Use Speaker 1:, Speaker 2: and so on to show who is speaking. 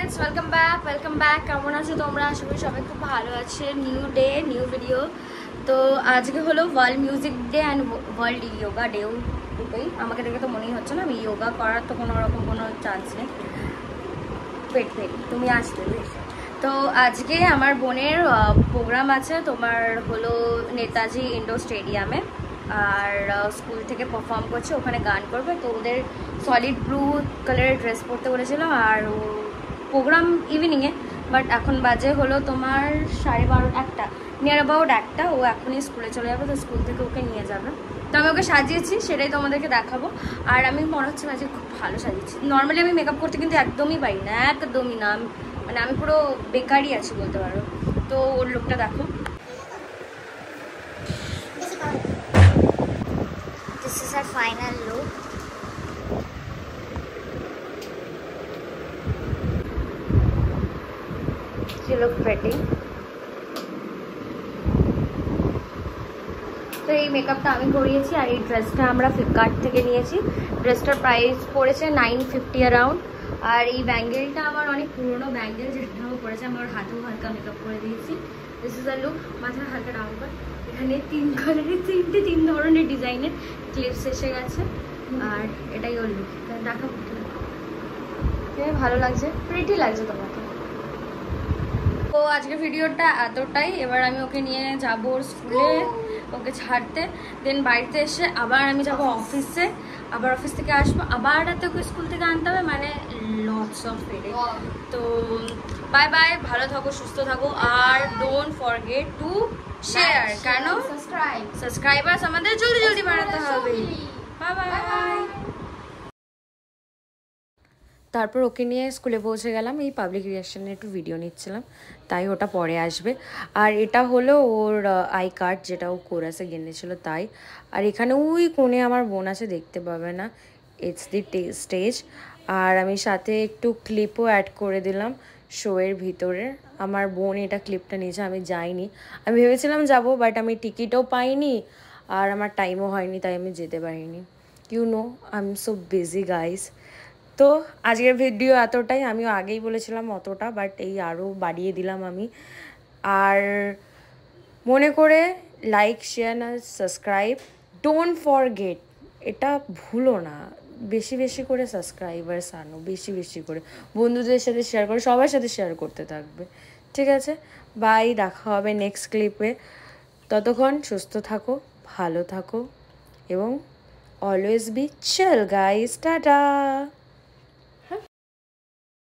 Speaker 1: Friends welcome back কেমন আছো তোমরা? আশা করি সবাই খুব ভালো আছে। New day new video. তো আজকে হলো world music day and world yoga ডেও, দুটোই। আমাকে দেখে তো মনেই হচ্ছে না আমি ইয়োগা করার তো কোনো রকম কোনো চান্স নেই। ওয়েট তুমি আসবে বেশ। তো আজকে আমার বোনের প্রোগ্রাম আছে তোমার হলো নেতাজি ইন্ডোর স্টেডিয়ামে, আর স্কুল থেকে পারফর্ম করছে, ওখানে গান করবে। তো ওদের সলিড ব্লু কালারের ড্রেস পরতে বলেছিলাম, আর প্রোগ্রাম ইভিনিংয়ে, বাট এখন বাজে হলো তোমার 12:30 নিয়ার অ্যাবাউট 1টা। ও এখনই স্কুলে চলে যাবে, তো স্কুল থেকে ওকে নিয়ে যাবে। তো আমি ওকে সাজিয়েছি, সেটাই তোমাদেরকে দেখাবো। আর আমি মনে হচ্ছে না যে খুব ভালো সাজিয়েছি। নর্মালি আমি মেকআপ করতে কিন্তু একদমই পারি না, একদমই না। মানে আমি পুরো বেকারই আছি বলতে পারো। তো ওর লুকটা দেখো।
Speaker 2: This is our final look.
Speaker 1: You look pretty. তো এই মেকআপটা আমি করিয়েছি, আর এই ড্রেসটা আমরা ফ্লিপকার্ট থেকে নিয়েছি। ড্রেসটার প্রাইস পড়েছে 950 অ্যারাউন্ড। আর এই ব্যাঙ্গেলটা আমার অনেক পুরোনো ব্যাঙ্গেল, যেটাও পড়েছে। আমার হাতেও হালকা মেকআপ করে দিয়েছি। This is a look. মাথার হালকা ডাউন কর। এখানে 3 কালারের 3 ধরনের ডিজাইনের ক্লিপস এসে গেছে, আর এটাই ওর লুক। দেখাবো, ভালো লাগছে, প্রিটি লাগছে তোমাকে। তো আজকে ভিডিওটা এতটাই। এবার আমি ওকে নিয়ে যাবো ওর স্কুলে, ওকে ছাড়তে। দেন বাড়িতে এসে আবার আমি যাব অফিসে, আবার অফিস থেকে আসবো, আবার রাতে ওকে স্কুল থেকে আনতে হবে, মানে লটস অফ পেরে। তো বাই বাই, ভালো থাকো, সুস্থ থাকো, আর ডোন্ট ফরগেট টু শেয়ার। কেন? সাবস্ক্রাইবার্স আমাদের জলদি বাড়াতে হবে। Bye bye. তারপর ওকে নিয়ে স্কুলে পৌঁছে গেলাম। এই পাবলিক রিয়াকশানে একটু ভিডিও নিচ্ছিলাম, তাই ওটা পরে আসবে। আর এটা হলো ওর আই কার্ড, যেটা ও কোরাসে কিনেছিল তাই। আর এখানে ওই কোণে আমার বোন আছে, দেখতে পাবে না, ইটস দি স্টেজ। আর আমি সাথে একটু ক্লিপও অ্যাড করে দিলাম শোয়ের ভিতরে। আমার বোন এটা ক্লিপটা নিয়েছে, আমি যাইনি। আমি ভেবেছিলাম যাব, বাট আমি টিকিটও পাইনি, আর আমার টাইমও হয়নি, তাই আমি যেতে পারিনি। You know, I am so busy guys. তো আজকের ভিডিও এতটাই। আমিও আগেই বলেছিলাম অতটা, বাট এই আরও বাড়িয়ে দিলাম আমি। আর মনে করে লাইক, শেয়ার না সাবস্ক্রাইব, ডোন্ট ফরগেট, এটা ভুলো না। বেশি বেশি করে সাবস্ক্রাইবার্স আনো, বেশি করে বন্ধুদের সাথে শেয়ার করো, সবার সাথে শেয়ার করতে থাকবে, ঠিক আছে? বাই, দেখা হবে নেক্সট ক্লিপে। ততক্ষণ সুস্থ থাকো, ভালো থাকো, এবং always be chill guys. Tata.